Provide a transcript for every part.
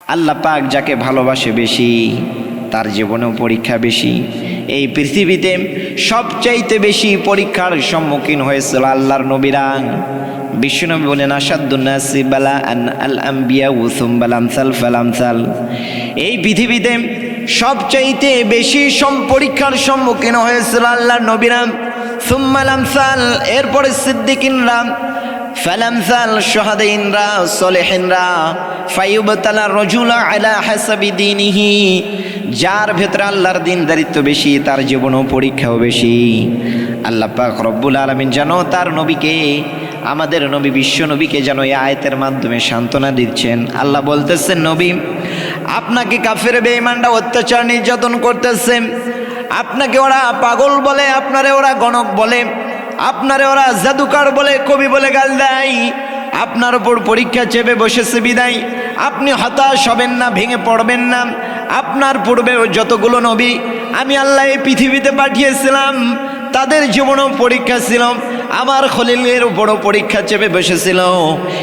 আল্লাহ পাক যাকে ভালোবাসে বেশি তার জীবনেও পরীক্ষা বেশি। এই পৃথিবীতে সবচাইতে বেশি পরীক্ষার সম্মুখীন হয়েছিল আল্লাহর নবীরা। বিশ্বনবী বলেন আসাদ্দুন নাসি বালাআন আল আম্বিয়া সুম্মাল আমসাল ফাল আমসাল। এই পৃথিবীতে সবচাইতে বেশি পরীক্ষার সম্মুখীন হয়েছিল আল্লাহর নবীরা, সুম্মাল আমসাল এরপরে সিদ্দিকিনরা, ফালামসাল শুহাদাইনরা, সলেহিনরা, ফায়ুবতালা রাজুলা আলা হাসাবি দীনিহি। যার ভেতরে আল্লাহর দিনদারিত্ব বেশি তার জীবনও পরীক্ষাও বেশি। আল্লাহ পাক রব্বুল আলামিন যেন তার নবীকে, আমাদের নবী বিশ্ব নবীকে যেন এই আয়াতের মাধ্যমে সান্ত্বনা দিচ্ছেন। আল্লাহ বলতেছেন, নবী আপনাকে কাফের বেঈমানরা অত্যাচার নির্যাতন করতেছে, আপনাকে ওরা পাগল বলে, আপনারে ওরা গণক বলে, আপনারে ওরা জাদুকর বলে, কবি বলে গাল দেয়, আপনার উপর পরীক্ষা চেপে বসেছে বিদায় আপনি হতাশ হবেন না, ভেঙে পড়বেন না। আপনার পূর্বেও যতগুলো নবী আমি আল্লাহ এই পৃথিবীতে পাঠিয়েছিলাম তাদের জীবনেও পরীক্ষা ছিল, আমার খলিলের উপরও পরীক্ষা চেপে বসেছিল,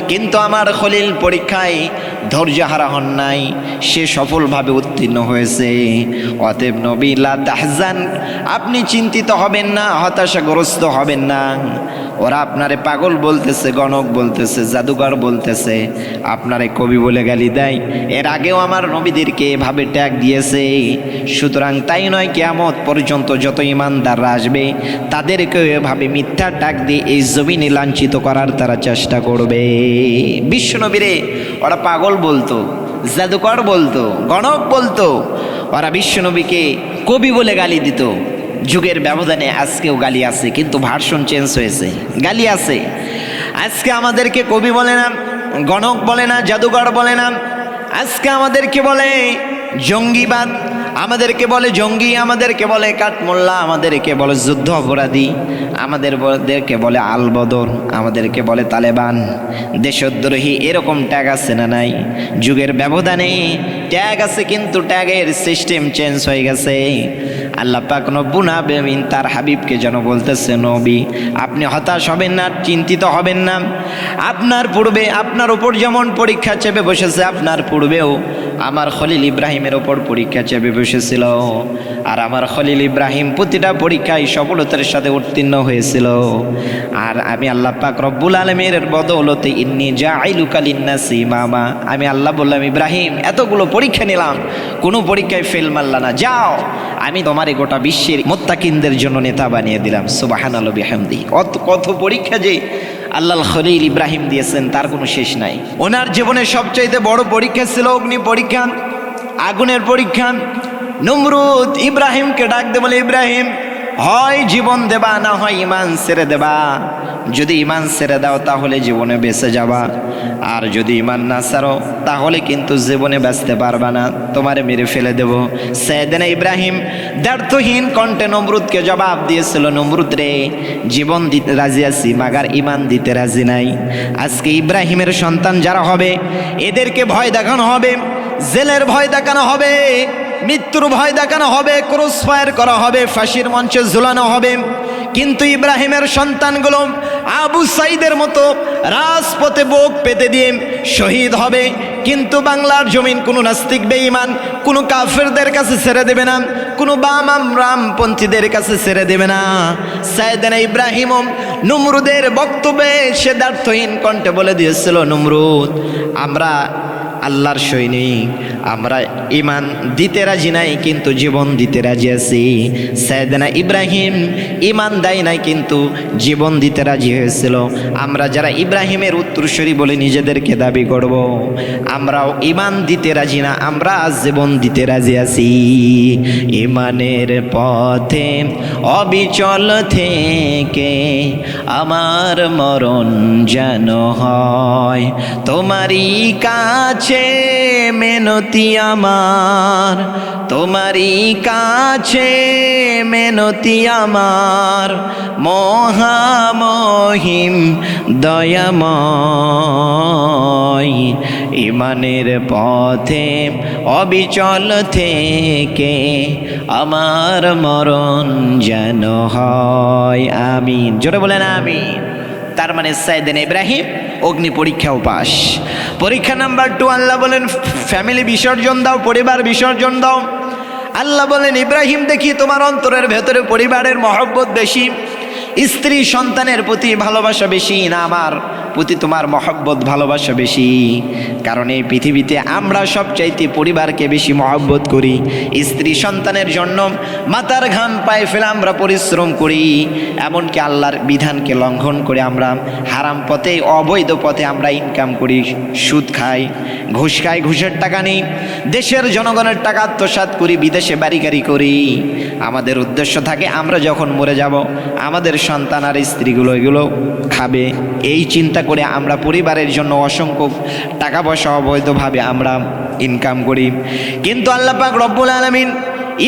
কিন্তু আমার খলিল পরীক্ষায় ধৈর্যহারা হন নাই, সে সফলভাবে উত্তীর্ণ হয়েছে। অতএব নবী লা তাহজান, আপনি চিন্তিত হবেন না, হতাশাগ্রস্ত হবেন না। ওরা আপনারে পাগল বলতেছে, গণক বলতেছে, জাদুঘর বলতেছে, আপনারে কবি বলে গালি দেয়, এর আগেও আমার নবীদেরকে এভাবে ট্যাগ দিয়েছে। সুতরাং তাই নয়, কিয়ামত পর্যন্ত যত ইমানদাররা আসবে তাদেরকেও এভাবে মিথ্যা ট্যাগ দিয়ে এই জমিনে লাঞ্ছিত করার তারা চেষ্টা করবে। বিশ্বনবীরে ওরা পাগল বলতো, জাদুকর বলতো, গণক বলতো, ওরা বিশ্বনবীকে কবি বলে গালি দিত। যুগের ব্যবধানে আজকেও গালি আছে, কিন্তু ভার্সন চেঞ্জ হয়েছে, গালি আছে। আজকে আমাদেরকে কবি বলে না, গণক বলে না, জাদুঘর বলে না, আজকে আমাদেরকে বলে জঙ্গিবাদ, আমাদেরকে বলে জঙ্গি, আমাদেরকে বলে কাঠমোল্লা, আমাদেরকে বলে যুদ্ধ অপরাধী, আমাদেরকে বলে আলবদর, আমাদেরকে বলে তালেবান, দেশদ্রোহী। এরকম ট্যাগ আছে না নাই? যুগের ব্যবধানে ট্যাগ আছে, কিন্তু ট্যাগের সিস্টেম চেঞ্জ হয়ে গেছে। আল্লাহ পাক রব্বুল আলামিন তার হাবিবকে যেন বলতেছে, নবী আপনি হতাশ হবেন না, চিন্তিত হবেন না। আপনার পূর্বে আপনার উপর যেমন পরীক্ষা চেপে বসেছে, আপনার পূর্বেও আমার খলিল ইব্রাহিমের ওপর পরীক্ষা চেপে বসেছিল, আর আমার খলিল ইব্রাহিম প্রতিটা পরীক্ষায় সফলতার সাথে উত্তীর্ণ হয়েছিল। আর আমি আল্লাহ পাক রব্বুল আলামিনের বদৌলতে ইন্নী জাইলুকা লিন্নাসি ইমামা, আমি আল্লাহ বললাম, ইব্রাহিম এতগুলো পরীক্ষা নিলাম, কোনো পরীক্ষায় ফেল মারলা না, যাও আমি তোমার গোটা বিশ্বের মুত্তাকিনদের জন্য নেতা বানিয়ে দিলাম। সুবহানাল্লাহি বিহামদিহি। কত পরীক্ষা যে আল্লাহর খলিল ইব্রাহিম দিয়েছেন তার কোনো শেষ নাই। ওনার জীবনের সবচাইতে বড় পরীক্ষা ছিল অগ্নি পরীক্ষা, আগুনের পরীক্ষা। নমরুদ ইব্রাহিমকে ডাক দে বলে, ইব্রাহিম হয় জীবন দেবা, না হয় ইমান ছেড়ে দেবা। যদি ইমান ছেড়ে দাও তাহলে জীবনে বেঁচে যাবা, আর যদি ইমান না ছাড়ো তাহলে কিন্তু জীবনে বাঁচতে পারবা না, তোমারে মেরে ফেলে দেব। সাইয়েদনা ইব্রাহিম দ্ব্যর্থহীন কণ্ঠে নমরুদকে জবাব দিয়েছিল, নমরুদ রে, জীবন দিতে রাজি আছি, মাগার ইমান দিতে রাজি নাই। আজকে ইব্রাহিমের সন্তান যারা হবে এদেরকে ভয় দেখানো হবে, জেলের ভয় দেখানো হবে, মৃত্যুর ভয় দেখানো হবে, ক্রস ফায়ার করা হবে, ফাঁসির মঞ্চে ঝুলানো হবে। কিন্তু ইব্রাহিমের সন্তানগুলো আবু সাইদের মতো রাজপথে বুক পেতে দিয়ে শহীদ হবে, কিন্তু বাংলার জমিন কোনো নাস্তিক বেঈমান, কোনো কাফেরদের কাছে ছেড়ে দেবে না, কোনো রামপন্থীদের কাছে ছেড়ে দেবে না। সাইয়েদনা ইব্রাহিম নমরুদের বক্তব্যে সে দ্ব্যর্থহীন কণ্ঠে বলে দিয়েছিল, নমরুদ আমরা আল্লাহর সৈনিক, আমরা ইমান দিতে রাজি নাই কিন্তু জীবন দিতে রাজি আছি। সাইয়েদনা ইব্রাহিম ইমান দেয় নাই কিন্তু জীবন দিতে রাজি হয়েছিল। আমরা যারা ইব্রাহিমের উত্তরসূরি বলে নিজেদেরকে দাবি করব, আমরাও ইমান দিতে রাজি না, আমরা জীবন দিতে রাজি আছি। ইমানের পথে অবিচল থেকে আমার মরণ যেন হয় তোমারই কাছে মেনতি আমার, তোমারই কাছে মেনতি আমার, মহামহিম দয়াময়। ইমানের পথে অবিচল থেকে আমার মরণ যেন হয়। আমিন, জোরে বলেন আমিন। তার মানে সাইয়েদনা ইব্রাহিম অগ্নি পরীক্ষাও পাস। পরীক্ষা নাম্বার 2, আল্লাহ বলেন ফ্যামিলি বিসর্জন দাও, পরিবার বিসর্জন দাও। আল্লাহ বলেন ইব্রাহিম দেখি তোমার অন্তরের ভেতরে পরিবারের মহব্বত বেশি, স্ত্রী সন্তানের প্রতি ভালোবাসা বেশি, না আমার প্রতি তোমার মহব্বত ভালোবাসা বেশি? কারণ এই পৃথিবীতে আমরা সবচাইতে পরিবারকে বেশি মহব্বত করি। স্ত্রী সন্তানের জন্য মাথার ঘাম পায়ে ফেলে আমরা পরিশ্রম করি, এমনকি আল্লাহর বিধানকে লঙ্ঘন করে আমরা হারাম পথে অবৈধ পথে আমরা ইনকাম করি, সুদ খাই, ঘুষ খাই, ঘুষের টাকা নেই, দেশের জনগণের টাকা আত্মসাৎ করি, বিদেশে বাড়ি করি। আমাদের উদ্দেশ্য থাকে আমরা যখন মরে যাব আমাদের সন্তান আর স্ত্রীগুলো এগুলো খাবে, এই চিন্তা করে আমরা পরিবারের জন্য অসংখ্য টাকা পয়সা অবৈধভাবে আমরা ইনকাম করি। কিন্তু আল্লাহ পাক রব্বুল আলামিন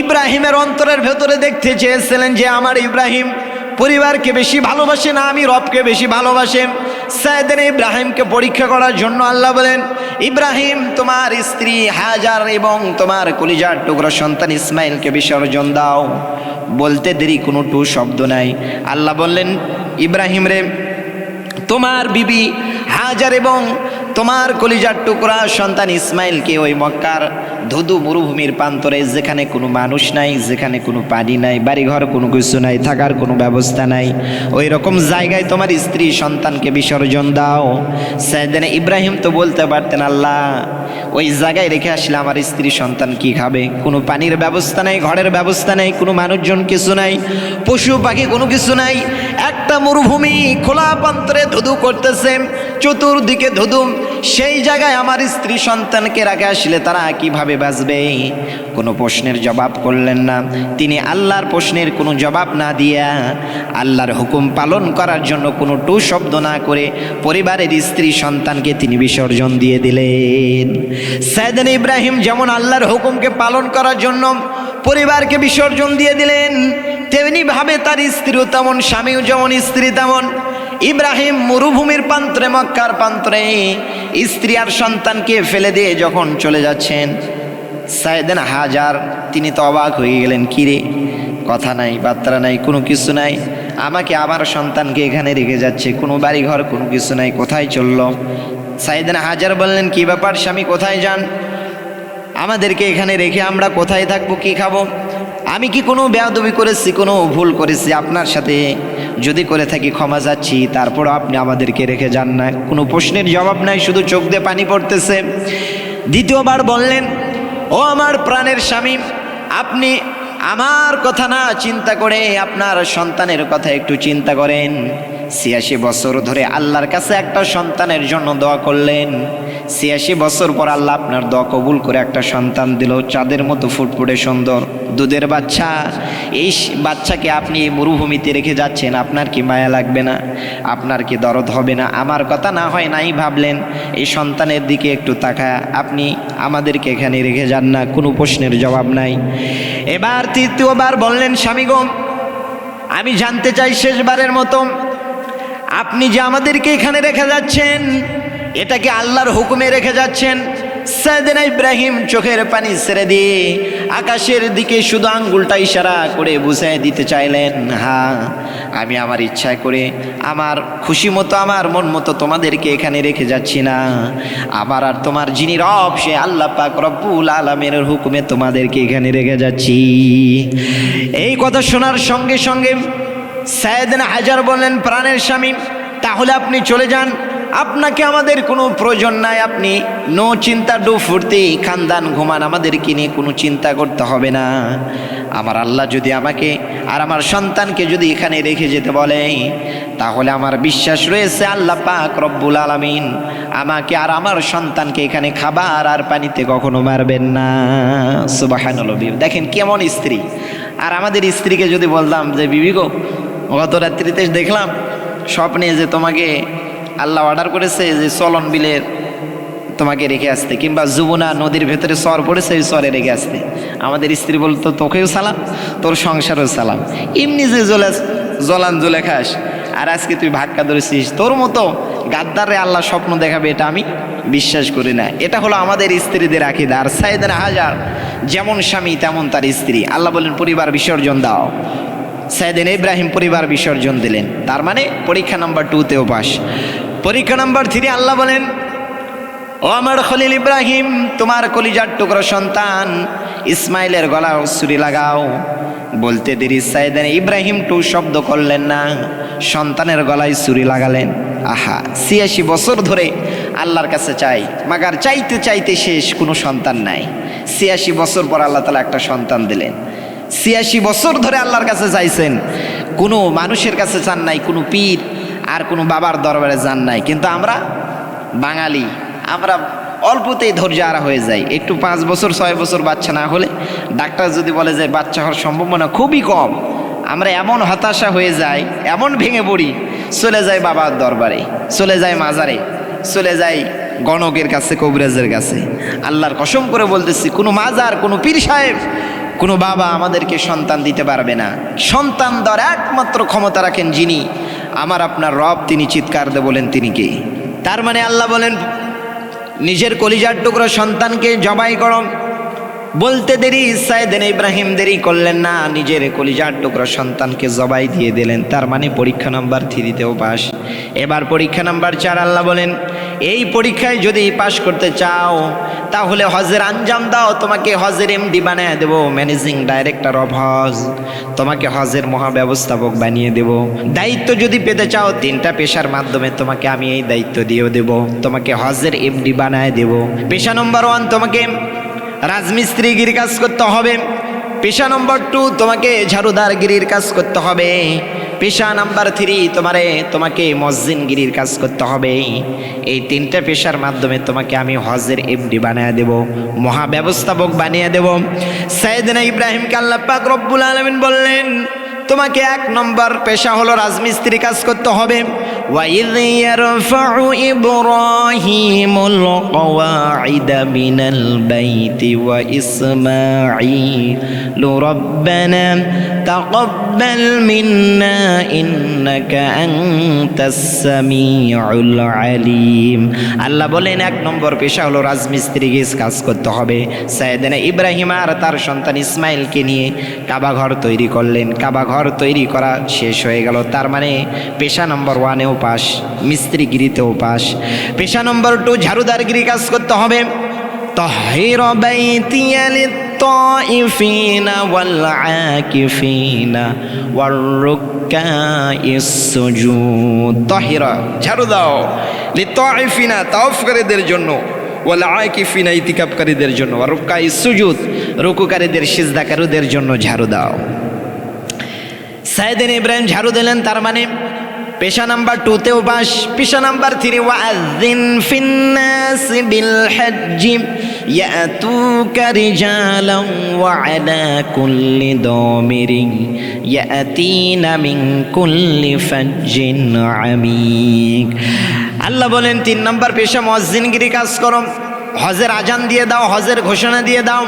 ইব্রাহিমের অন্তরের ভেতরে দেখতে চেয়েছিলেন যে আমার ইব্রাহিম পরিবারকে বেশি ভালোবাসে না আমি রবকে বেশি ভালোবাসে। সাইয়েদনা ইব্রাহিমকে পরীক্ষা করার জন্য আল্লাহ বলেন ইব্রাহিম তোমার স্ত্রী হাজার এবং তোমার কলিজার টুকরা সন্তান ইসমাইলকে বিসর্জন দাও। বলতে দেরি কোনো টু শব্দ নাই। আল্লাহ বললেন ইব্রাহিম রে, তোমার বিবি হাজার এবং তোমার কলিজার টুকরা সন্তান ইসমাইলকে ওই মক্কার ধুধু মরুভূমির প্রান্তরে, যেখানে কোনো মানুষ নাই, যেখানে কোনো পানি নাই, বাড়িঘর কোনো কিছু নাই, থাকার কোনো ব্যবস্থা নাই, ওই রকম জায়গায় তোমার স্ত্রী সন্তানকে বিসর্জন দাও। সাইয়েদনা ইব্রাহিম তো বলতে পারতেন আল্লাহ ওই জায়গায় রেখে আসলে আমার স্ত্রী সন্তান কি খাবে? কোনো পানির ব্যবস্থা নাই, ঘরের ব্যবস্থা নাই, কোনো মানুষজন কিছু নাই, পশু পাখি কোনো কিছু নাই, একটা মরুভূমি খোলা প্রান্তরে ধুধু করতেছে, চতুর্দিকে ধুধু, সেই জায়গায় আমার স্ত্রী সন্তানকে রেখে আসলে তারা কিভাবে বাঁচবে? কোনো প্রশ্নের জবাব করলেন না তিনি। আল্লাহর প্রশ্নের কোনো জবাব না দিয়া আল্লাহর হুকুম পালন করার জন্য কোনো টু শব্দ না করে পরিবারের স্ত্রী সন্তানকে তিনি বিসর্জন দিয়ে দিলেন। সাইয়েদনা ইব্রাহিম যেমন আল্লাহর হুকুমকে পালন করার জন্য পরিবারকে বিসর্জন দিয়ে দিলেন, তেমনি ভাবে তার স্ত্রীও তেমন, স্বামীও যেমন স্ত্রী তেমন। ইব্রাহিম মরুভূমির প্রান্তরে, মক্কার প্রান্তরে স্ত্রী আর সন্তানকে ফেলে দিয়ে যখন চলে যাচ্ছেন, সাইয়েদনা হাজার তিনি তো অবাক হয়ে গেলেন, কিরে কথা নাই, বার্তা নাই, কোনো কিছু নাই, আমাকে আমার সন্তানকে এখানে রেখে যাচ্ছে, কোনো বাড়িঘর কোনো কিছু নাই, কোথায় চললো? সাইয়েদনা হাজার বললেন কি ব্যাপার স্বামী, কোথায় যান? আমাদেরকে এখানে রেখে আমরা কোথায় থাকবো, কি খাবো? আমি কি কোনো বেয়াদবি করেছি, কোনো ভুল করেছি আপনার সাথে? যদি করে থাকি ক্ষমা চাচ্ছি, তারপরও আপনি আমাদেরকে রেখে যান না। কোনো প্রশ্নের জবাব নাই, শুধু চোখ দিয়ে পানি পড়তেছে। দ্বিতীয়বার বললেন ও আমার প্রাণের স্বামী, আপনি আমার কথা না চিন্তা করে আপনার সন্তানের কথা একটু চিন্তা করেন। ৮৬ বছর ধরে আল্লাহর কাছে একটা সন্তানের জন্য দোয়া করলেন, ৮৬ বছর পর আল্লাহ আপনার দোয়া কবুল করে একটা সন্তান দিল, চাঁদের মতো ফুটফুটে সুন্দর দুধের বাচ্চা। এই বাচ্চাকে আপনি এই মরুভূমিতে রেখে যাচ্ছেন, আপনার কি মায়া লাগবে না? আপনার কি দরদ হবে না? আমার কথা না হয় নাই ভাবলেন, এই সন্তানের দিকে একটু তাকায় আপনি আমাদেরকে এখানে রেখে যান না। কোনো প্রশ্নের জবাব নাই। এবার তৃতীয়বার বললেন স্বামী গো, আমি জানতে চাই শেষবারের মতো, আপনি যে আমাদেরকে এখানে রেখে যাচ্ছেন, এটা কি আল্লাহর হুকুমে রেখে যাচ্ছেন? সাইয়েদনা ইব্রাহিম চোখের পানি ছেড়ে দিয়ে আকাশের দিকে শুধু আঙ্গুলটা ইশারা করে বুঝিয়ে দিতে চাইলেন, হ্যাঁ আমি আমার ইচ্ছা করে, আমার খুশি মতো, আমার মন মতো তোমাদেরকে এখানে রেখে যাচ্ছি না। আবার আর তোমার যিনি রব, সে আল্লাহ পাক রব্বুল আলামিনের হুকুমে তোমাদেরকে এখানে রেখে যাচ্ছি। এই কথা শোনার সঙ্গে সঙ্গে সাইয়েদনা হাজার বললেন, প্রাণের স্বামী তাহলে আপনি চলে যান, আপনাকে আমাদের কোনো প্রয়োজন নাই, আপনি নো চিন্তা, ডু ফুর্তি, খানদান ঘুমান, আমাদেরকে নিয়ে কোনো চিন্তা করতে হবে না। আমার আল্লাহ যদি আমাকে আর আমার সন্তানকে যদি এখানে রেখে যেতে বলে, তাহলে আমার বিশ্বাস রয়েছে আল্লাহ পাক রব্বুল আলামিন আমাকে আর আমার সন্তানকে এখানে খাবার আর পানিতে কখনো মারবেন না। সুবহানাল্লাহ। দেখেন কেমন স্ত্রী। আর আমাদের স্ত্রীকে যদি বলতাম যে বিবি গো, গত রাত্রিতে দেখলাম স্বপ্নে যে তোমাকে আল্লাহ অর্ডার করেছে যে চলন বিলের তোমাকে রেখে আসতে, কিংবা যমুনা নদীর ভেতরে চর পড়েছে, ওই চরে রেখে আসতে, আমাদের স্ত্রী বলতো তোকেও সালাম, তোর সংসারও সালাম, এমনি যে জলান জলে খাস, আর আজকে তুই ভাগ্যা ধরেছিস, তোর মতো গাদ্দারে আল্লাহ স্বপ্ন দেখাবে, এটা আমি বিশ্বাস করি না। এটা হলো আমাদের স্ত্রীদের আকীদা। আর সাইয়েদনা হাজার যেমন স্বামী তেমন তার স্ত্রী। আল্লাহ বলেন পরিবার বিসর্জন দাও। সাইয়েদনা ইব্রাহিম পরিবার বিসর্জন দিলেন, তার মানে পরীক্ষা নাম্বার 2তেও পাস। পরীক্ষা নাম্বার 3 আল্লাহ বলেন, ও আমার খলিল ইব্রাহিম, তোমার কলিজার টুকরো সন্তান ইসমাইলের গলায় ছুরি লাগাও। বলতে দেরি সাইয়েদনা ইব্রাহিম টু শব্দ করলেন না, সন্তানের গলায় ছুরি লাগালেন। আহা, 86 বছর ধরে আল্লাহর কাছে চাই, মাগার চাইতে চাইতে শেষ, কোনো সন্তান নাই। 86 বছর পর আল্লাহ তাআলা একটা সন্তান দিলেন। 86 বছর ধরে আল্লাহর কাছে চাইছেন, কোনো মানুষের কাছে চান নাই, কোনো পীর আর কোনো বাবার দরবারে যান নাই। কিন্তু আমরা বাঙালি, আমরা অল্পতেই ধৈর্য হারা হয়ে যায়। একটু 5 বছর 6 বছর বাচ্চা না হলে ডাক্তার যদি বলে যে বাচ্চা হওয়ার সম্ভাবনা খুবই কম, আমরা এমন হতাশা হয়ে যাই, এমন ভেঙে পড়ি, চলে যায় বাবার দরবারে, চলে যায় মাজারে, চলে যায় গণকের কাছে, কবিরাজের কাছে। আল্লাহর কসম করে বলতেছি, কোনো মাজার, কোনো পীর সাহেব, কোনো বাবা আমাদেরকে সন্তান দিতে পারবে না। সন্তান দেওয়ার একমাত্র ক্ষমতা রাখেন যিনি, আমার আপনার রব। তিনি চিৎকার দিয়ে বলেন, তিনি কে? তার মানে আল্লাহ বলেন, নিজের কলিজার টুকরো সন্তানকে জবাই করো। বলতে দেরি সাইয়েদনা ইব্রাহিম দেরি করলেন না, নিজের কলিজার টুকরো সন্তানকে জবাই দিয়ে দিলেন। তার মানে পরীক্ষা নাম্বার 3তেও পাস। এবার পরীক্ষা নাম্বার 4 আল্লাহ বলেন, এই পরীক্ষায় যদি পাশ করতে চাও তাহলে হজের আঞ্জাম দাও, তোমাকে হজের এমডি বানিয়ে দেব, ম্যানেজিং ডাইরেক্টর অফ হজ, তোমাকে হজের মহাব্যবস্থাপক বানিয়ে দেব। দায়িত্ব যদি পেতে চাও 3টা পেশার মাধ্যমে তোমাকে আমি এই দায়িত্ব দিয়ে দেব, তোমাকে হজের এমডি বানিয়ে দেব। পেশা নম্বর 1, তোমাকে রাজমিস্ত্রিগির কাজ করতে হবে। পেশা নম্বর 2, তোমাকে ঝাড়ুদারগিরির কাজ করতে হবে। পেশা নাম্বার 3, তোমাকে মসজিদগিরির কাজ করতে হবে। এই 3টা পেশার মাধ্যমে তোমাকে আমি হজের এমডি বানিয়ে দেব, মহাব্যবস্থাপক বানিয়ে দেব। সাইয়েদনা ইব্রাহিমকে আল্লাহ পাক রব্বুল আলামিন বললেন, তোমাকে 1 নম্বর পেশা হলো রাজমিস্ত্রি কাজ করতে হবে। وَإِذْ يَرْفَعُ إِبْرَاهِيمُ الْقَوَاعِدَ مِنَ الْبَيْتِ وَإِسْمَاعِيلُ رَبَّنَا تَقَبَّلْ مِنَّا إِنَّكَ أَنْتَ السَّمِيعُ الْعَلِيمُ। আল্লাহ বলেন 1 নম্বর পেশা হলো রাজমিস্ত্রি কাজ করতে হবে। সাইয়েদনা ইব্রাহিম আর তার সন্তান ইসমাইলকে নিয়ে কাবা ঘর তৈরি করলেন। কাবা ঘর তৈরি করা শেষ হয়ে গেল, তার মানে পেশা নম্বর 1এও পাস, মিস্ত্রিগিরিতেও পাস। পেশা নম্বর 2, ঝাড়ুদারগিরি কাজ করতে হবে। তাহির বাইতিয়া লিত-তাইফিনা ওয়াল আকিফিনা ওয়ার রুক্কাইস সুজুদ। তাহিরা, ঝাড়ু দাও, লিত-তাইফিনা, তাওয়াফকারীদের জন্য, ওয়াল আকিফিনা, ইতিকাফকারীদের জন্য, ওয়ার রুক্কাইস সুজুদ, রুকুকারীদের সিজদাকারীদের জন্য ঝাড়ু দাও। সাইয়েদনা ইব্রাহিম ঝাড়ু দিলেন, তার মানে পেশা নাম্বার 2তেও পাস। পেশা নাম্বার 3, ওয়াযিন ফিন্নাস বিল হজ্জি ইয়াতুকা রিজালান ওয়া আলা কুল্লি দামিরিন ইয়াতিনা মিন কুল্লি ফাজ্জিন আমিক। আল্লাহ বলেন 3 নম্বর পেশা মুয়াজ্জিনগিরি কাজ করো, হজের আজান দিয়ে দাও, হজের ঘোষণা দিয়ে দাও।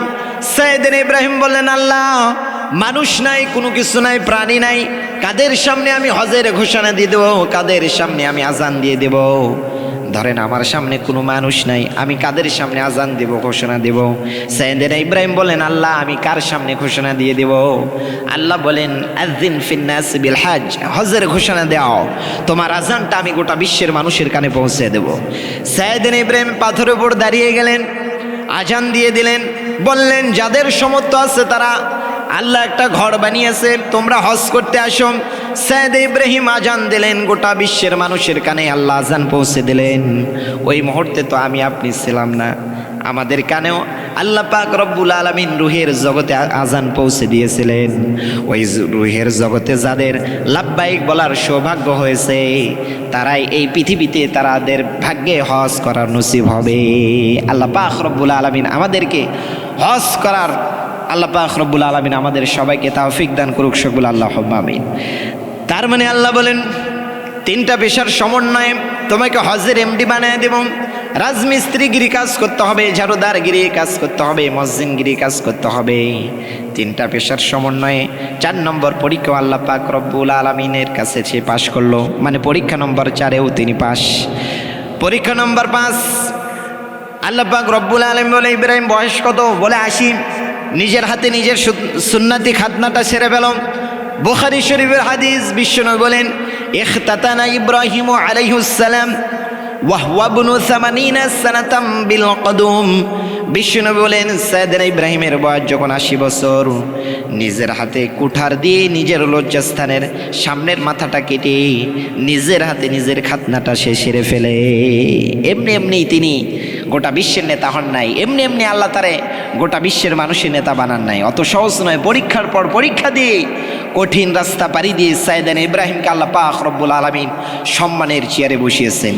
সাইয়েদনা ইব্রাহিম বললেন, আল্লাহ মানুষ নাই, কোনো কিছু নাই, প্রাণী নাই, কাদের সামনে আমি হজের ঘোষণা দিয়ে দেবো, কাদের সামনে আমি আজান দিয়ে দেব? ধরেন আমার সামনে কোনো মানুষ নাই, আমি কাদের সামনে আজান দেব, ঘোষণা দেব? সাইয়েদনা ইব্রাহিম বলেন, আল্লাহ আমি কার সামনে ঘোষণা দিয়ে দেব? আল্লাহ বলেন, আযিন ফিন্নাস বিল হজ, হজের ঘোষণা দাও, তোমার আজানটা আমি গোটা বিশ্বের মানুষের কানে পৌঁছে দেব। সাইয়েদনা ইব্রাহিম পাথরের উপর দাঁড়িয়ে গেলেন, আজান দিয়ে দিলেন, বললেন যাদের সমর্থ আছে তারা, আল্লাহ একটা ঘর বানিয়েছে, তোমরা হজ করতে আসো। সাইয়েদনা ইব্রাহিম আজান দিলেন, গোটা বিশ্বের মানুষের কানে আল্লাহ আজান পৌঁছে দিলেন। ওই মুহূর্তে তো আমি আপনি ছিলাম না, আমাদের কানেও আল্লাহ পাক রব্বুল আলামিন রুহের জগতে আজান পৌঁছে দিয়েছিলেন। ওই রুহের জগতে যাদের লাব্বাইক বলার সৌভাগ্য হয়েছে, তারাই এই পৃথিবীতে তাদের ভাগ্যে হজ করার নসিব হবে। আল্লাহ পাক রব্বুল আলামিন আমাদেরকে হজ করার, আল্লাহ পাক রব্বুল আলামিন আমাদের সবাইকে তৌফিক দান করুক, সকল আল্লাহুম্মা আমিন। তার মানে আল্লাহ বলেন 3টা পেশার সমন্বয়ে তোমাকে হজের এমডি বানিয়ে দেব। রাজমিস্ত্রিগিরি কাজ করতে হবে, ঝাড়ুদারগিরি কাজ করতে হবে, মসজিদগিরি কাজ করতে হবে। 3টা পেশার সমন্বয়ে 4 নম্বর পরীক্ষা আল্লাহ পাক রব্বুল আলামিনের কাছে সে পাশ করলো, মানে পরীক্ষা নম্বর 4এও তিনি পাশ। পরীক্ষা নম্বর 5 আল্লাহ পাক রব্বুল আলামিন বলে, ইব্রাহিম বয়স কত? বলে 80। নিজের হাতে নিজের সুন্নতি খাতনাটা সেরে ফেল। বুখারী শরীফের হাদিস, বিশ্বনবী বলেন ইখতাতানা ইব্রাহিম আলাইহিস সালাম ওয়া হুয়া ইবনু 80 সানাতাম বিল কদুম। বিশ্বনবী বলেন সাইয়েদনা ইব্রাহিমের বয়স যখন 80 বছর, নিজের হাতে কুঠার দিয়ে নিজের লজ্জাস্থানের সামনের মাথাটা কেটে নিজের হাতে নিজের খাতনাটা সে সেরে ফেলে। এমনি এমনি তিনি গোটা বিশ্বের নেতা হন নাই, এমনি এমনি আল্লাহ তারে গোটা বিশ্বের মানুষের নেতা বানান নাই। অত সহজ নয়। পরীক্ষার পর পরীক্ষা দিয়ে কঠিন রাস্তা পাড়ি দিয়ে সাইয়েদনা ইব্রাহিমকে আল্লাহ পাক রব্বুল আলামিন সম্মানের চেয়ারে বসিয়েছেন।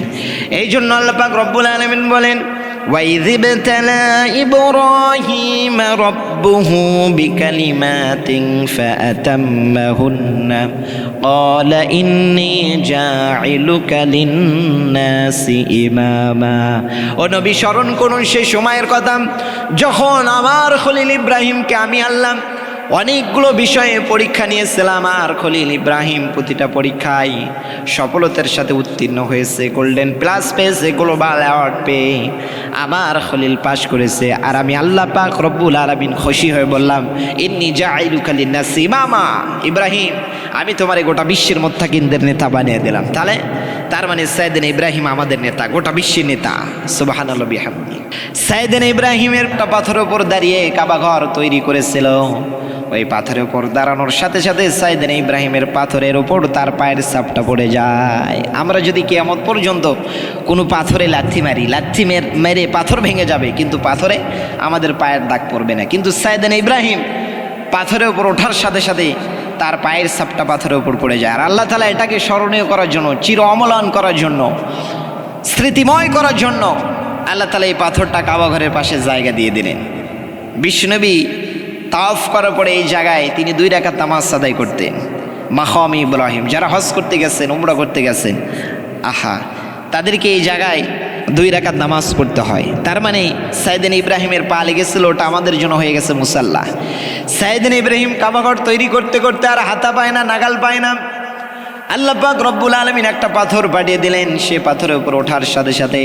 এই জন্য আল্লাহ পাক রব্বুল আলামিন বলেন وَإِذِ ابْتَلَى إِبْرَاهِيمَ رَبُّهُ بِكَلِمَاتٍ فَأَتَمَّهُنَّ قَالَ إِنِّي جَاعِلُكَ لِلنَّاسِ إِمَامًا। ও নবী, স্মরণ করুন সেই সময়ের কথা যখন আমার খলিল ইব্রাহিমকে আমি আল্লাহ অনেকগুলো বিষয়ে পরীক্ষা নিয়েছিলাম। আর খলিল ইব্রাহিম প্রতিটা পরীক্ষায় সফলতার সাথে উত্তীর্ণ হয়েছে, গোল্ডেন প্লাস পেয়েছে, গ্লোবাল অ্যাওয়ার্ড পেয়ে আমার খলিল পাশ করেছে। আর আমি আল্লাহ পাক রব্বুল আলামিন খুশি হয়ে বললাম ইন্নী জাইলুকা লিন্নাসি ইমামা। ইব্রাহিম, আমি তোমার গোটা বিশ্বের মুত্তাকিনদের নেতা বানিয়ে দিলাম। তাহলে তার মানে সাইয়েদনা ইব্রাহিম আমাদের নেতা, গোটা বিশ্বের নেতা। সুবহানাল্লাহ বিহামদি। সাইয়েদনা ইব্রাহিমের একটা পাথরের উপর দাঁড়িয়ে কাবা ঘর তৈরি করেছিল। ওই পাথরের উপর দাঁড়ানোর সাথে সাথে সাইয়েদনা ইব্রাহিমের পাথরের উপর তার পায়ের ছাপটা পড়ে যায়। আমরা যদি কিয়ামত পর্যন্ত কোনো পাথরে লাথি মারি, লাথি মেরে পাথর ভেঙে যাবে, কিন্তু পাথরে আমাদের পায়ের দাগ পড়বে না। কিন্তু সাইয়েদনা ইব্রাহিম পাথরের উপর ওঠার সাথে সাথে তার পায়ের ছাপটা পাথরের উপর পড়ে যায়। আর আল্লাহ তাআলা এটাকে স্মরণীয় করার জন্য, চির অমলান করার জন্য, স্মৃতিময় করার জন্য আল্লাহ তাআলা এই পাথরটা কাবা ঘরের পাশে জায়গা দিয়ে দিলেন। বিশ্বনবী তাওয়াফ করার পরে এই জায়গায় তিনি 2 রাকাত নামাজ আদায় করতেন। মাকাম ইব্রাহিম, যারা হজ করতে গেছেন, উমরা করতে গেছেন, আহা, তাদেরকে এই জায়গায় 2 রাকাত নামাজ পড়তে হয়। তার মানে সাইয়েদনা ইব্রাহিমের পা লেগেছিল, ওটা আমাদের জন্য হয়ে গেছে মুসাল্লা। সাইয়েদনা ইব্রাহিম কাবাঘর তৈরি করতে করতে আর হাতা পায় না, নাগাল পায় না। আল্লাহ পাক রব্বুল আলামিন একটা পাথর পাঠিয়ে দিলেন। সে পাথরের উপর ওঠার সাথে সাথে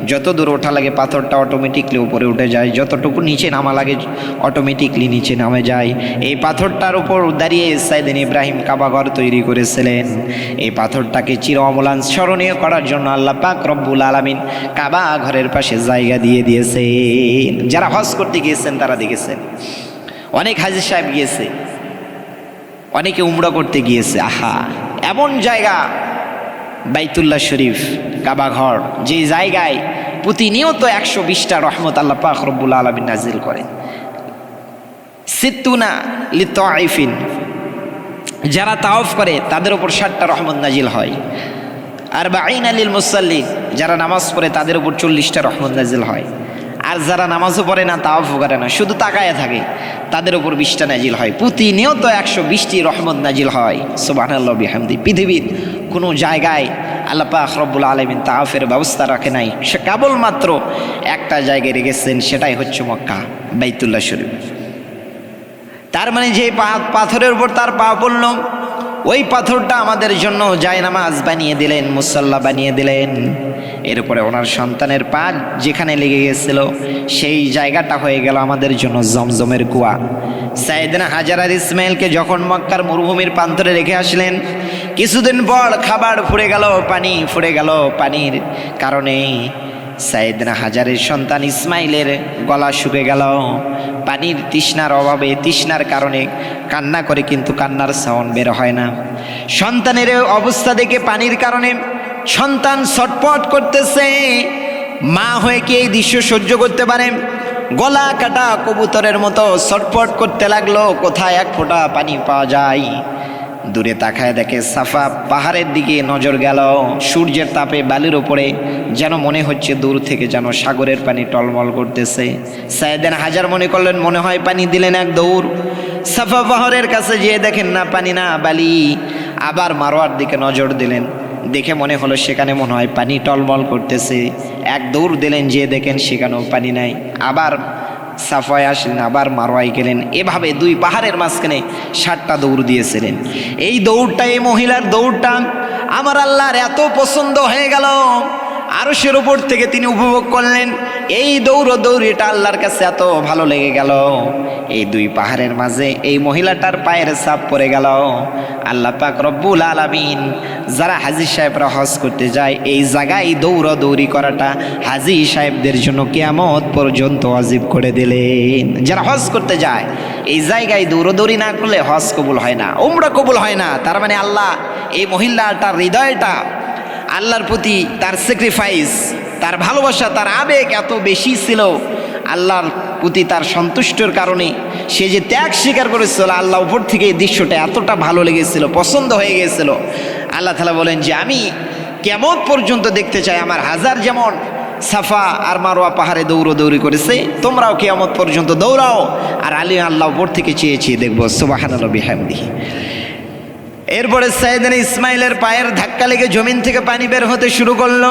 যত দূর ওঠা লাগে পাথরটা অটোমেটিকলি উপরে উঠে যায়, যতটুকু নিচে নামা লাগে অটোমেটিকলি নিচে নামে যায়। এই পাথরটার উপর দাঁড়িয়ে সাইয়েদনা ইব্রাহিম কাবাঘর তৈরি করেছিলেন। এই পাথরটাকে চির অম্লান স্মরণীয় করার জন্য আল্লাহ পাক রব্বুল আলামিন কাবা ঘরের পাশে জায়গা দিয়ে দিয়েছেন। যারা হজ করতে গিয়েছেন তারা দেখেছেন, অনেক হাজী সাহেব গিয়েছে, অনেকে উমরা করতে গিয়েছে। আহা, এমন জায়গা বাইতুল্লাহ শরীফ, কাবাঘর, যে জায়গায় প্রতিনিয়ত 120টা রহমত আল্লাহ পাক রব্বুল আলামিন নাজিল করেন। সিত্তুনা লিতাইফিন, যারা তাওয়াফ করে তাদের উপর 60টা রহমত নাজিল হয়। আর বাঈনা লিল মুসাল্লিন, যারা নামাজ পড়ে তাদের উপর 40টা রহমত নাজিল হয়। আর যারা নামাজও পড়ে না, তাওয়াফও করে না, শুধু তাকায় থাকে, তাদের উপর 20টা নাজিল হয়। প্রতিনিয়ত 120টি রহমত নাজিল হয়। সুবহানাল্লাহ বিহামদি। পৃথিবীর কোনো জায়গায় আল্লাহ পাক রব্বুল আলামিন তাওয়াফের ব্যবস্থা রাখে নাই, সে কেবলমাত্র একটা জায়গায় রেখেছেন, সেটাই হচ্ছে মক্কা, বাইতুল্লাহ শরীফ। তার মানে যে পাথরের উপর তার পা পড়ল, ওই পাথরটা আমাদের জন্য জায়নামাজ বানিয়ে দিলেন, মুসাল্লা বানিয়ে দিলেন। এরপরে ওনার সন্তানের পা যেখানে লেগে গেছিল সেই জায়গাটা হয়ে গেল আমাদের জন্য জমজমের কুয়া। সাইয়েদনা হাজার আর ইসমাইলকে যখন মক্কার মরুভূমির প্রান্তরে রেখে আসলেন, কিছুদিন পর খাবার ফুরে গেল, পানি ফুরে গেল। পানির কারণে সাইয়েদনা হাজারের সন্তান ইসমাইলের গলা শুকিয়ে গেল। পানির তৃষ্ণার অভাবে, তৃষ্ণার কারণে কান্না করে, কিন্তু কান্নার সাউন্ড বের হয় না। সন্তানের অবস্থা দেখে পানির কারণে সন্তান ছটফট করতেছে। মা হয়ে কি এই দৃশ্য সহ্য করতে পারে? গলা কাটা কবুতরের মতো ছটফট করতে লাগলো, কোথায় এক ফোঁটা পানি পাওয়া যায়। দূরে তাকায় দেখে সাফা পাহাড়ের দিকে নজর গেল। সূর্যের তাপে বালির ওপরে যেন মনে হচ্ছে দূর থেকে যেন সাগরের পানি টলমল করতেছে। সাইয়েদনা হাজার মনে করলেন মনে হয় পানি, দিলেন এক দৌড়। সাফা পাহাড়ের কাছে যেয়ে দেখেন না পানি, না বালি। আবার মারোয়ার দিকে নজর দিলেন, দেখে মনে হলো সেখানে মনে হয় পানি টলমল করতেছে। এক দৌড় দিলেন, যেয়ে দেখেন সেখানেও পানি নাই। আবার সাফায় আসলেন, আবার মারোয়ায় গেলেন। এভাবে 2 পাহাড়ের মাঝখানে 60টা দৌড় দিয়েছিলেন। এই দৌড়টা, এই মহিলার দৌড়টা আমার আল্লাহর এত পছন্দ হয়ে গেল। আরশের উপর থেকে তিনি উপভোগ করলেন। এই দৌড়িটা আল্লাহর কাছে এত ভালো লেগে গেল। এই দুই পাহাড়ের মাঝে এই মহিলাটার পায়ের ছাপ পড়ে গেল। আল্লাহ পাক রব্বুল আলামিন যারা হাজী সাহেবরা হজ করতে যায় এই জায়গায় দৌড়ি করাটা হাজী সাহেবদের জন্য কিয়ামত পর্যন্ত ওয়াজিব করে দিলেন। যারা হজ করতে যায় এই জায়গায় দৌড়ি না করলে হজ কবুল হয় না, উমরা কবুল হয় না। তার মানে আল্লাহ এই মহিলাটার হৃদয়টা আল্লাহর প্রতি তার স্যাক্রিফাইস, তার ভালোবাসা, তার আবেগ এত বেশি ছিল। আল্লাহর প্রতি তার সন্তুষ্টর কারণে সে যে ত্যাগ স্বীকার করেছিল, আল্লাহ উপর থেকে এই দৃশ্যটা এতটা ভালো লেগেছিল, পছন্দ হয়ে গিয়েছিল। আল্লাহ তাআলা বলেন যে আমি কিয়ামত পর্যন্ত দেখতে চাই আমার হাজার যেমন সাফা আর মারওয়া পাহাড়ে দৌড়ি করেছে, তোমরাও কিয়ামত পর্যন্ত দৌড়াও। আর আল্লাহ উপর থেকে চেয়ে দেখবো। সুবহানাল্লাহি ওয়া বিহামদিহি। এরপরে সাইয়েদনা ইসমাইলের পায়ের ধাক্কা লেগে জমিন থেকে পানি বের হতে শুরু করল।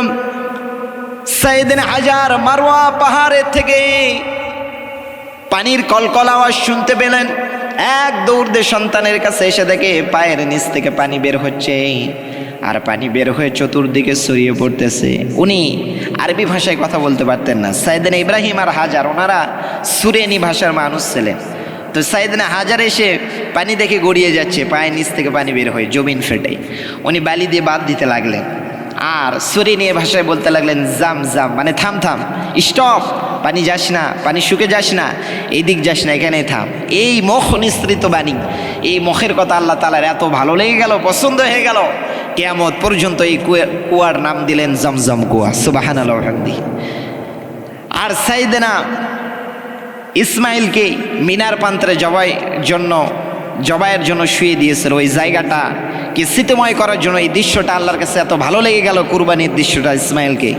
সাইয়েদনা হাজার মারওয়া পাহাড়ের থেকে পানির কলকল আওয়াজ শুনতে পেলেন। এক দৌড় দিয়ে সন্তানের কাছে এসে দেখে পায়ের নিচ থেকে পানি বের হচ্ছে, আর পানি বের হয়ে চতুর্দিকে ছড়িয়ে পড়তেছে। উনি আরবি ভাষায় কথা বলতে পারতেন না। সাইয়েদনা ইব্রাহিম আর হাজার ওনারা সুরেনি ভাষার মানুষ ছিলেন। তো সাইয়েদনা হাজার এসে পানি দেখে গড়িয়ে যাচ্ছে, পায়ের নিচ থেকে পানি বের হয়ে জমিন ফেটে। উনি বালি দিয়ে বাদ দিতে লাগলেন আর সুরেনি ভাষায় বলতে লাগলেন জাম জাম, মানে থাম থাম, স্টপ, পানি যাস না, পানি শুকে যাস না, এই দিক যাস না, এখানে থাম। এই মুখ নিঃসৃত বাণী, এই মুখের কথা আল্লাহ তাআলার এত ভালো লেগে গেল, পছন্দ হয়ে গেল, কিয়ামত পর্যন্ত এই কুয়ার নাম দিলেন জমজম কুয়া। সুবহানাল্লাহি ওয়া বিহামদিহি। আর সাইয়েদনা ইসমাইলকে মিনার প্রান্তরে জবাইয়ের জন্য শুয়ে দিয়েছিল। ওই জায়গাটা কি স্মৃতিময় করার জন্য এই দৃশ্যটা আল্লাহর কাছে এত ভালো লেগে গেল, কুরবানির দৃশ্যটা ইসমাইলকে।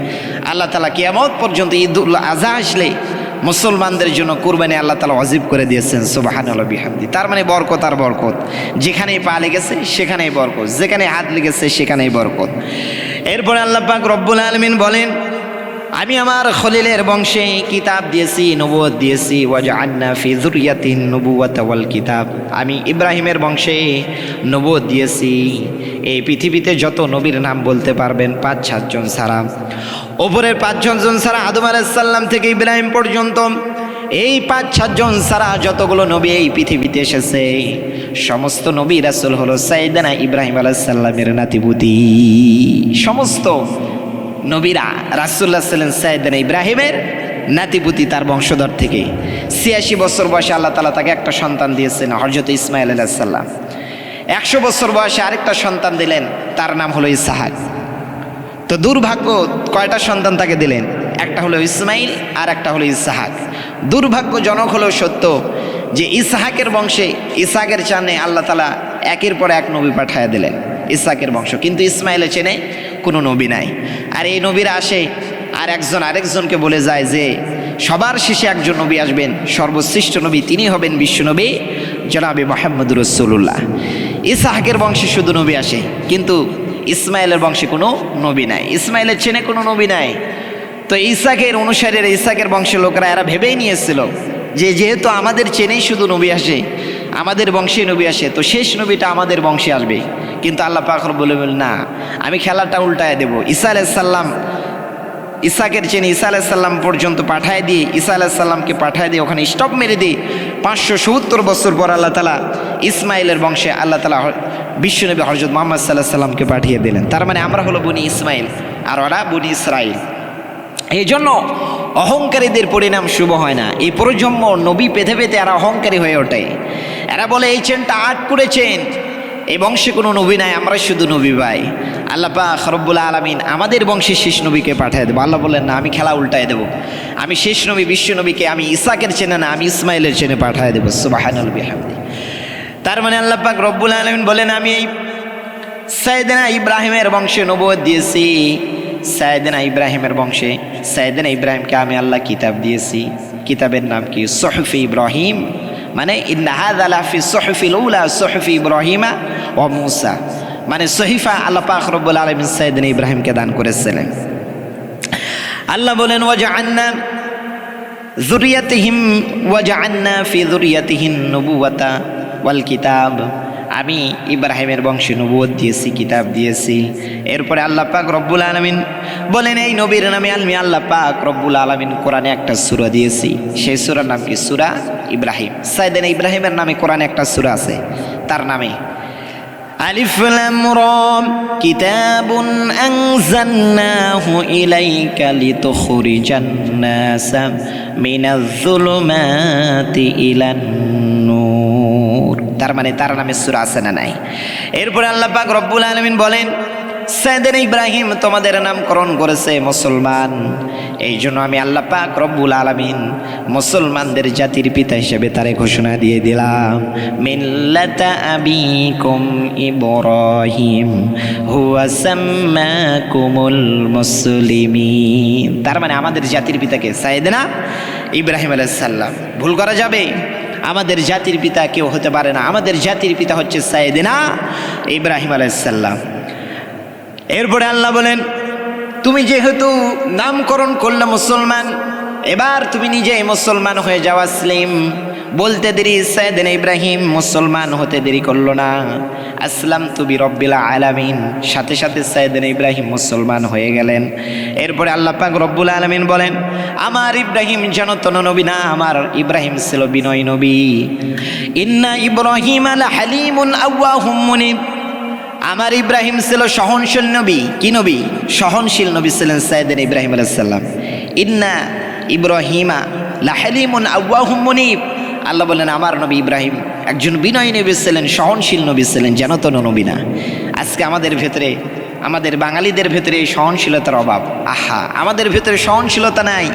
আল্লাহ তাআলা কিয়ামত পর্যন্ত ঈদুল আযহা আসলে মুসলমানদের জন্য কুরবানি আল্লাহ তাআলা ওয়াজিব করে দিয়েছেন। সুবহানাল্লাহি বিহামদি। তার মানে বরকত আর বরকত, যেখানেই পা লেগেছে সেখানেই বরকত, যেখানে হাত লেগেছে সেখানেই বরকত। এরপরে আল্লাহ পাক রব্বুল আলামিন বলেন আমি আমার খলিলের বংশে কিতাব দিয়েছি, নবুয়ত দিয়েছি। ওয়াজআলনা ফি যুররিয়াতিন নবুওয়াতা ওয়াল কিতাব। আমি ইব্রাহিমের বংশে নবুয়ত দিয়েছি। এই পৃথিবীতে যত নবীর নাম বলতে পারবেন ৫-৭ জন ছাড়া, ওপরের ৫ জন ছাড়া আদম আলাইহিস সালাম থেকে ইব্রাহিম পর্যন্ত এই ৫-৭ জন ছাড়া যতগুলো নবী এই পৃথিবীতে এসেছে সমস্ত নবী রাসূল হলো সাইয়েদনা ইব্রাহিম আলাইহিস সালামের নাতিপুতি। সমস্ত নবীরা রাসূলুল্লাহ সাল্লাল্লাহু আলাইহি ওয়াসাল্লাম সাইয়েদনা ইব্রাহিমের নাতিপুতি, তার বংশধর থেকে। ৮৬ বছর বয়সে আল্লাহ তাআলা তাকে একটা সন্তান দিয়েছেন, হযরত ইসমাঈল আলাইহিস সালাম। ১০০ বছর বয়সে আরেকটা সন্তান দিলেন, তার নাম হলো ইসহাক। তো দুর্ভাগ্য, কয়টা সন্তান তাকে দিলেন? একটা হলো ইসমাঈল আর একটা হলো ইসহাক। দুর্ভাগ্যজনক হলো সত্য যে ইসহাকের বংশে, ইসহাকের চানে আল্লাহ তাআলা একের পর এক নবী পাঠায়া দিলেন ইসহাকের বংশ, কিন্তু ইসমাঈলের চেনে কোনো নবী নাই। আর এই নবীরা আসে আর একজন আরেকজনকে বলে যায় যে সবার শেষে একজন নবী আসবেন, সর্বশ্রেষ্ঠ নবী তিনি হবেন বিশ্বনবী জনাবে মুহাম্মদুর রাসূলুল্লাহ। ইসহাকের বংশে শুধু নবী আসে, কিন্তু ইসমাঈলের বংশে কোনো নবী নাই, ইসমাঈলের চেনে কোনো নবী নাই। তো ইসহাকের অনুসারীরা, ইসহাকের বংশের লোকেরা এরা ভেবেই নিয়েছিল যে যেহেতু আমাদের চেনেই শুধু নবী আসে, আমাদের বংশে নবী আসে, তো শেষ নবীটা আমাদের বংশে আসবে। কিন্তু আল্লাহ পাক বলে না, আমি খেলাটা উল্টায় দেব। ঈসা আলাইহিস সালাম ইসহাকের চেনে ঈসা আলাইহিস সালাম পর্যন্ত পাঠায় দিয়ে, ঈসা আলাইহিস সালামকে পাঠায় দিয়ে ওখানে স্টপ মেরে দিয়ে ৫৭০ বছর পর আল্লাহ তাআলা ইসমাঈলের বংশে আল্লাহ তাআলা বিশ্বনবী হযরত মুহাম্মদ সাল্লাল্লাহু আলাইহি সাল্লামকে পাঠিয়ে দিলেন। তার মানে আমরা হলো বনি ইসমাঈল আর ওরা বনি ইসরাঈল। এই জন্য অহংকারীদের পরিণাম শুভ হয় না। এই প্রজন্ম নবী পেতে পেতে এরা অহংকারী হয়ে ওঠে। এরা বলে এই চেনটা আট করেছেন, এই বংশে কোনো নবী নাই, আমরা শুধু নবী ভাই। আল্লাহ পাক রব্বুল আলামিন আমাদের বংশে শেষ নবীকে পাঠিয়ে দেবো। আল্লাহ বলেন না, আমি খেলা উল্টায় দেবো, আমি শেষ নবী বিশ্ব নবীকে আমি ইসহাকের চেনে না, আমি ইসমাঈলের চেনে পাঠিয়ে দেবো। সুবহানাল্লাহি বিহামদি। তার মানে আল্লাহ পাক রব্বুল আলামিন বলেন আমি এই সাইয়েদনা ইব্রাহিমের বংশে নবুয়ত দিয়েছি। সাইয়েদনা ইব্রাহিমের বংশে সাইয়েদনা ইব্রাহিমকে আমি আল্লাহ কিতাব দিয়েছি। কিতাবের নাম কি? সুহফে ইব্রাহিম, মানে ইন্না হাযা লাফি সুহফিল উলা সুহফি ইব্রাহিমা ওয়া মূসা, মানে সহিফা আল্লাহ পাক রব্বুল আলামিন সাইয়েদনা ইব্রাহিমকে দান করেছিলেন। আল্লাহ বলেন ওয়াজআলনা যুররিয়াতিহিম ওয়াজআলনা ফি যুররিয়াতিহিন নবুওয়াতা ওয়াল কিতাব। আমি ইব্রাহিমের বংশে নবুয়ত দিয়েছি, কিতাব দিয়েছি। এরপরে আল্লাহ পাক রব্বুল আলামিন বলেন এই নবীর নামে আমি আল্লাহ পাক রব্বুল আলামিন কোরআনে একটা সূরা দিয়েছি। সেই সূরার নাম কি? সূরা ইব্রাহিম। সাইয়েদনা ইব্রাহিমের নামে কোরআনে একটা সূরা আছে, তার নামে আলিফ লাম রা কিতাবুন আনজালনাহু ইলাইকা লিতুখরিজান নাসা মিনাজ যুলুমাতি ইলান নূর। তার মানে তার নামে সূরা আছে না নাই? এরপরে আল্লাহ পাক রব্বুল আলামিন বলেন সাইয়েদনা ইব্রাহিম তোমাদের নামকরণ করেছে মুসলমান, এই জন্য আমি আল্লাহ পাক রব্বুল আলামিন মুসলমানদের জাতির পিতা হিসেবে তারে ঘোষণা দিয়ে দিলাম, মিল্লাতা আবিকুম ইব্রাহিম হুয়া সাম্মাকুমুল মুসলিমিন। তার মানে আমাদের জাতির পিতাকে সাইয়েদনা ইব্রাহিম আলাইহিস সালাম। ভুল করা যাবে? আমাদের জাতির পিতা কেউ হতে পারে না, আমাদের জাতির পিতা হচ্ছে সাইয়েদনা ইব্রাহিম আলাইহিস সালাম। এরপরে আল্লাহ বলেন তুমি যেহেতু নামকরণ করলে মুসলমান, এবার তুমি নিজে মুসলমান হয়ে যাও। আসলিম বলতে দেরি সাইয়েদনা ইব্রাহিম মুসলমান হতে দেরি করলো না। আসলাম তুবি রব্বিল আলামিন, সাথে সাথে সাইয়েদনা ইব্রাহিম মুসলমান হয়ে গেলেন। এরপরে আল্লাহ পাক রব্বুল আলামিন বলেন আমার ইব্রাহিম জনতন নবী না, আমার ইব্রাহিম ছিল বিনয় নবী। ইন্না ইব্রাহিম আলা হালিমুন আওয়াহুম মুনিব। আমার ইব্রাহিম ছিল সহনশীল নবী। কি নবী? সহনশীল নবী ছিলেন সাইয়েদনা ইব্রাহিম আলাইহিস সালাম। ইন্না ইব্রাহিমা লাহালিমুন আওয়াহুম মুনিব। আল্লাহ বলেন আমার নবী ইব্রাহিম একজন বিনয়ী নবী ছিলেন, সহনশীল নবী ছিলেন, জানতন নবী না। আজকে আমাদের ভেতরে, আমাদের বাঙালিদের ভেতরে এই সহনশীলতার অভাব। আহা, আমাদের ভেতরে সহনশীলতা নাই।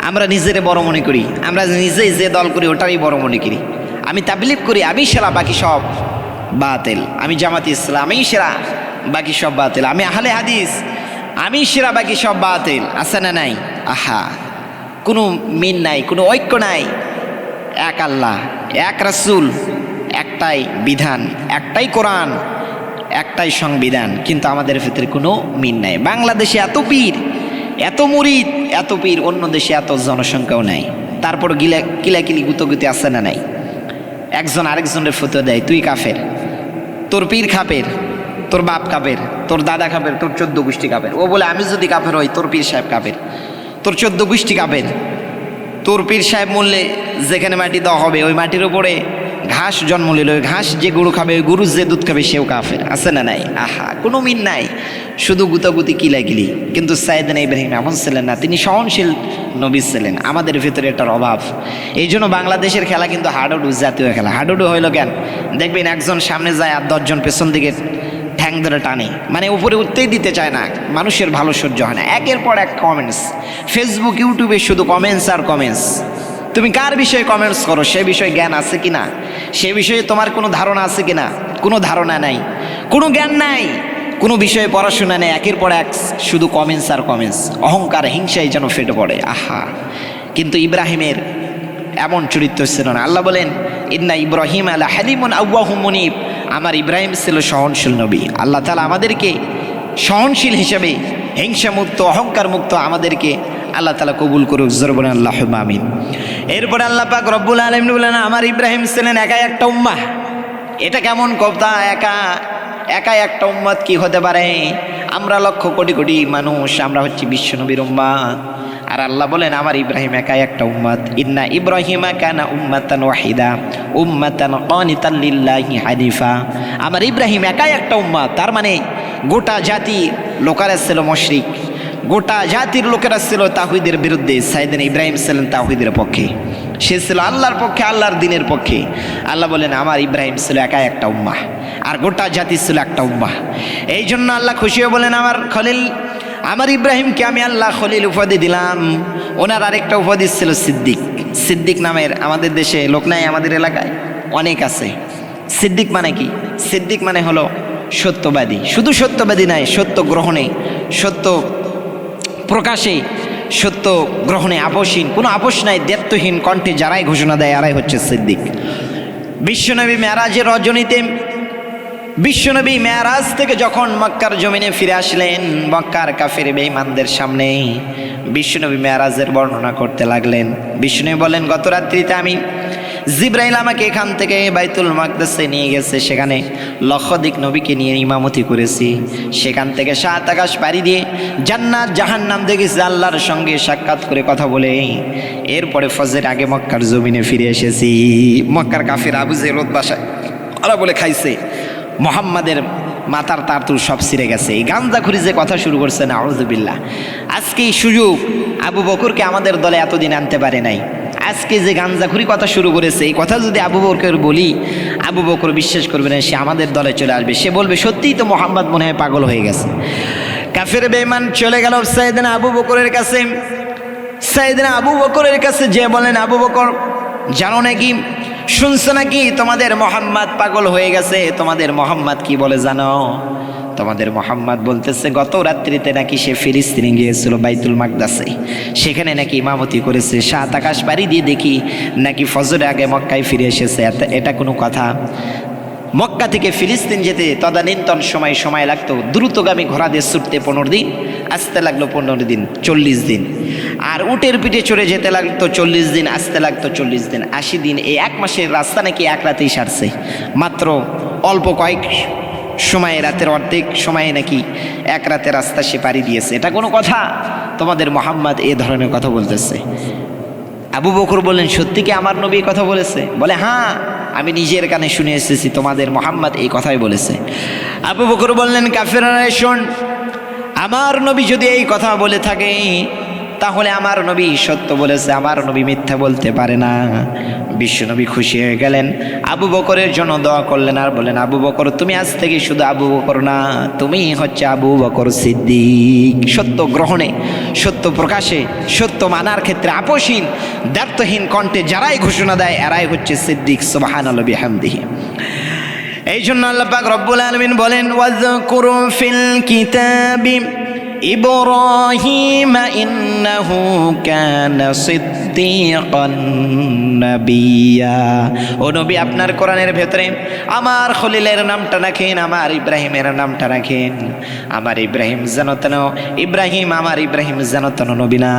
আমরা নিজেরে বড় মনে করি, আমরা নিজেই যে দল করি ওটারই বড় মনে করি। আমি তাবলীগ করি, আমি সেরা, বাকি সব বাতিল। আমি জামাতি ইসলাম, আমি সেরা, বাকি সব বাতিল। আমি আহলে হাদিস, আমি সেরা, বাকি সব বাতিল। আছে না নাই? আহা, কোনো মিল নাই, কোনো ঐক্য নাই। এক আল্লাহ, এক রাসূল, একটাই বিধান, একটাই কোরআন, একটাই সংবিধান, কিন্তু আমাদের ভিতরে কোনো মিল নাই। বাংলাদেশে এত পীর, এত মুরিদ, এত পীর, অন্য দেশে এত জনসংখ্যাও নাই, তারপর কিলাকিলি গুতগুতি আছে না নাই? একজন আরেকজনের ফতোয়া দেয় তুই কাফের, তোর পীর কাফের, তোর বাপ কাফের, তোর দাদা কাফের, তোর 14 গোষ্ঠী কাফের। ও বলে আমি যদি কাফের হই তোর পীর সাহেব কাফের, তোর 14 গোষ্ঠী কাফের। তোর পীর সাহেব মরলে যেখানে মাটি দেওয়া হবে ওই মাটির উপরে ঘাস জন্ম নিল, ওই ঘাস যে গরু খাবে, ওই গরু যে দুধ খাবে সেও কাফের। আছে না নাই? আহা, কোনো মিল নাই, শুধু গুতাগুতি কিলাকিলি। কিন্তু সাইয়েদনা ইব্রাহিম এমন ছিলেন না, তিনি সহনশীল নবী ছিলেন। আমাদের ভিতরে এটার অভাব। এই জন্য বাংলাদেশের খেলা কিন্তু হাডুডু জাতীয় খেলা। হাডুডু হইল কেন? দেখবেন একজন সামনে যায় আর 10 জন পেছন দিকে ঠ্যাং ধরে টানে, মানে উপরে উঠতেই দিতে চায় না। মানুষের ভালো সহ্য হয় না, একের পর এক কমেন্টস। ফেসবুক ইউটিউবে শুধু কমেন্টস আর কমেন্টস। তুমি কার বিষয়ে কমেন্টস করো? সে বিষয়ে জ্ঞান আছে কিনা? সে বিষয়ে তোমার কোনো ধারণা আছে কিনা? কোনো ধারণা নাই, কোনো জ্ঞান নাই, কোনো বিষয়ে পড়াশোনা নেই। একের পর এক শুধু কমেন্টস আর কমেন্টস। অহংকার, হিংসাই যেন ফেটে পড়ে। আহা, কিন্তু ইব্রাহিমের এমন চরিত্র ছিল না। আল্লাহ বলেন ইন্না ইব্রাহিম আলা হালিমুন আওয়াহুম মুনিব। আমার ইব্রাহিম ছিল সহনশীল নবী। আল্লাহ তাআলা আমাদেরকে সহনশীল হিসেবে, হিংসা মুক্ত, অহংকার মুক্ত আমাদেরকে আল্লাহ তাআলা কবুল করুক। জোরে বলেন আল্লাহুম্মা আমিন। এরপরে আল্লাহ পাক রব্বুল আলামিন বলেন আমার ইব্রাহিম ছিলেন একাই একটা উম্মাহ। এটা কেমন কথা? একাই একটা উম্মত কি হতে পারে? আমরা লক্ষ কোটি কোটি মানুষ, আমরা হচ্ছে বিশ্বনবীর উম্মত। আর আল্লাহ বলেন আমার ইব্রাহিম একাই একটা উম্মত। ইন্না ইব্রাহিমা কানা উম্মাতান ওয়াহিদা উম্মাতান কানিতান লিল্লাহি হানিফা। আমার ইব্রাহিম একাই একটা উম্মত। তার মানে গোটা জাতি লোকেরা ছিল মুশরিক, গোটা জাতির লোকেরা ছিল তাওহীদের বিরুদ্ধে। সাইয়েদনা ইব্রাহিম ছিলেন তাওহীদের পক্ষে, সে ছিল আল্লাহর পক্ষে, আল্লাহর দ্বীনের পক্ষে। আল্লাহ বলেন আমার ইব্রাহিম ছিল একাই একটা উম্মাহ, আর গোটা জাতি ছিল একটা উম্মাহ। এই জন্য আল্লাহ খুশি হয়ে বলেন আমার খলিল, আমার ইব্রাহিমকে আমি আল্লাহ খলিল উপাধি দিলাম। ওনার আরেকটা উপাধি ছিল সিদ্দিক। সিদ্দিক নামের আমাদের দেশে লোক নাই, আমাদের এলাকায় অনেক আছে। সিদ্দিক মানে কি? সিদ্দিক মানে হলো সত্যবাদী। শুধু সত্যবাদী নাই, সত্য গ্রহণে, সত্য প্রকাশে, সত্য গ্রহণে আপোষহীন, কোনো আপোষ নাই, দ্ব্যর্থহীন কণ্ঠে যারাই ঘোষণা দেয় এরাই হচ্ছে সিদ্দিক। বিশ্বনবী মেরাজের রজনীতে, বিশ্বনবী মেরাজ থেকে যখন মক্কার জমিনে ফিরে আসলেন, মক্কার কাফের বেঈমানদের সামনে বিশ্বনবী মেরাজের বর্ণনা করতে লাগলেন। বিশ্বনবী বলেন গত রাত্রিতে আমি জিব্রাইল আমাকে এখান থেকে বাইতুল মাকদাসে নিয়ে গেছে, সেখানে লক্ষাধিক নবীকে নিয়ে ইমামতি করেছি। সেখান থেকে 7 আকাশ পাড়ি দিয়ে জান্নাত জাহান্নাম দেখেছি, আল্লাহর সঙ্গে সাক্ষাৎ করে কথা বলে এরপরে ফজরের আগে মক্কার জমিনে ফিরে এসেছি। মক্কার কাফির আবু জেহেল বাসায় ওরা বলে খাইছে মুহাম্মাদের মাথার তারতুর সব ছিঁড়ে গেছে। এই গাঞ্জাখুরি যে কথা শুরু করছে না, আউযুবিল্লাহ। আজকে এই সুযোগ আবু বকরকে আমাদের দলে এতদিন আনতে পারে নাই, আজকে যে গাঞ্জাখুরি কথা শুরু করেছে, এই কথা যদি আবু বকর বলি, আবু বকর বিশ্বাস করবে না, সে আমাদের দলে চলে আসবে। সে বলবে সত্যিই তো মোহাম্মদ মনে হয় পাগল হয়ে গেছে। কাফের বেঈমান চলে গেল সাইয়েদনা আবু বকরের কাছে। সাইয়েদনা আবু বকরের কাছে যে বলেন, আবু বকর জানো নাকি, শুনছো নাকি তোমাদের মোহাম্মদ পাগল হয়ে গেছে? তোমাদের মোহাম্মদ কি বলে জানো? তোমাদের মোহাম্মদ বলতেছে গত রাত্রিতে নাকি সে ফিলিস্তিনে গিয়েছিল বাইতুল মাকদাসে, সেখানে নাকি ইমামতি করেছে। 7 আকাশ পাড়ি দিয়ে দেখি নাকি ফজরের আগে মক্কায় ফিরে এসেছে। এটা কোনো কথা? মক্কা থেকে ফিলিস্তিন যেতে তদানীন্তন সময় লাগতো, দ্রুতগামী ঘোড়া দিয়ে ছুটতে 15 দিন, আসতে লাগলো 15 দিন, 40 দিন। আর উটের পিঠে চড়ে যেতে লাগতো 40 দিন, আসতে লাগতো 40 দিন, 80 দিন। এই 1 মাসের রাস্তা নাকি 1 রাতেই সারছে। মাত্র অল্প কয়েক সময়ে, রাতের অর্ধেক সময়ে নাকি 1 রাতের রাস্তা সে পাড়ি দিয়েছে। এটা কোনো কথা? তোমাদের মোহাম্মদ এ ধরনের কথা বলতেছে। আবু বকর বললেন সত্যি কি আমার নবী কথা বলেছে? বলে হ্যাঁ, আমি নিজের কানে শুনে এসেছি তোমাদের মোহাম্মদ এই কথাই বলেছে। আবু বকর বললেন কাফেররা শোন, আমার নবী যদি এই কথা বলে থাকে তাহলে আমার নবী সত্য বলেছে, আমার নবী মিথ্যা বলতে পারে না। বিশ্বনবী খুশি হয়ে গেলেন, আবু বকরের জন্য দোয়া করলেন আর বলেন, আবু বকর তুমি আজ থেকে শুধু আবু বকর না, তুমি হচ্ছে আবু বকর সিদ্দিক। সত্য গ্রহণে, সত্য প্রকাশে, সত্য মানার ক্ষেত্রে আপোষহীন, দ্ব্যর্থহীন কণ্ঠে যারাই ঘোষণা দেয় এরাই হচ্ছে সিদ্দিক। সুবহানাল্লাহি ওয়া বিহামদিহি। এই জন্য আল্লাহ পাক রব্বুল আলামিন বলেন, ওয়াযকুরু ফিল কিতাবি ইব্রাহিম ইন্নাহু কানা সিদ্দীকান নাবিয়্যা। ও নবী, আপনার কোরআনের ভেতরে আমার খলিলের নামটা রাখেন, আমার ইব্রাহিমের নামটা রাখেন। আমার ইব্রাহিম যেন তেন ইব্রাহিম, আমার ইব্রাহিম যেন তেন নবী না,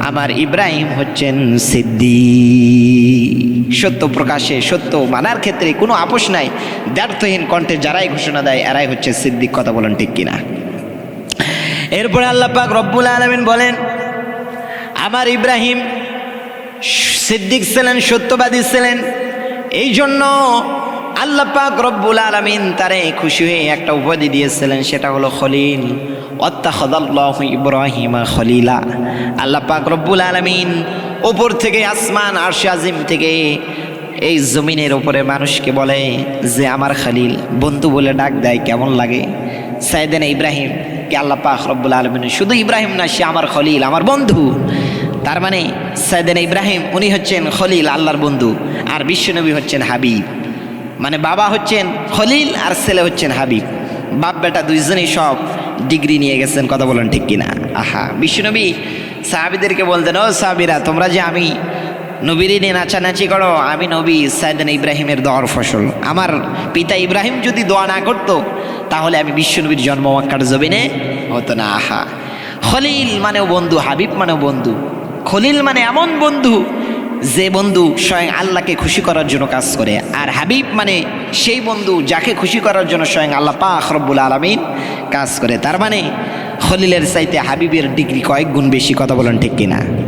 আমার ইব্রাহিম হচ্ছেন সিদ্দিক। সত্য প্রকাশে, সত্য মানার ক্ষেত্রে কোনো আপোষ নাই, দ্ব্যর্থহীন কণ্ঠে যারাই ঘোষণা দেয় এরাই হচ্ছে সিদ্দিক। কথা বলেন ঠিক কিনা? এরপরে আল্লাহ পাক রব্বুল আলামিন বলেন, আমার ইব্রাহিম সিদ্দিক ছিলেন, সত্যবাদী ছিলেন। এই জন্য আল্লাহ পাক রব্বুল আলামিন তারে খুশি হয়ে একটা উপাধি দিয়েছিলেন, সেটা হলো খলিল। ওয়াত্তাখাযাল্লাহু ইব্রাহিমা খলিলা। আল্লাহ পাক রব্বুল আলামিন উপর থেকে, আসমান আরশে আজিম থেকে এই জমিনের উপরে মানুষকে বলে যে আমার খলিল, বন্ধু বলে ডাক দেয়, কেমন লাগে? সাইয়েদনা ইব্রাহিম কে আল্লাহ পাক রব্বুল আলামিন শুধু ইব্রাহিম না, সে আমার খলিল, আমার বন্ধু। তার মানে সাইয়েদনা ইব্রাহিম উনি হচ্ছেন খলিল, আল্লাহর বন্ধু, আর বিশ্বনবী হচ্ছেন হাবিব। মানে বাবা হচ্ছেন খলিল আর ছেলে হচ্ছেন হাবিব। বাপ বেটা দুইজনেই সব ডিগ্রি নিয়ে গেছেন। কথা বলেন ঠিক কিনা? আহা, বিশ্বনবী সাহাবীদেরকে বলতেন, ও সাহাবীরা, তোমরা যে আমি নবীর নিয়ে নাচানাচি করো, আমি নবী সাইয়েদনা ইব্রাহিমের দোয়ার ফসল। আমার পিতা ইব্রাহিম যদি দোয়া না করতো তাহলে আমি বিশ্বনবীর জন্ম মক্কার জমিনে হতো না। আহা, খলিল মানেও বন্ধু, হাবিব মানেও বন্ধু। খলিল মানে এমন বন্ধু যে বন্ধু স্বয়ং আল্লাহকে খুশি করার জন্য কাজ করে, আর হাবিব মানে সেই বন্ধু যাকে খুশি করার জন্য স্বয়ং আল্লাহ পাক রব্বুল আলামিন কাজ করে। তার মানে খলিলের চাইতে হাবিবের ডিগ্রি কয়েক গুণ বেশি। কথা বলেন ঠিক কিনা?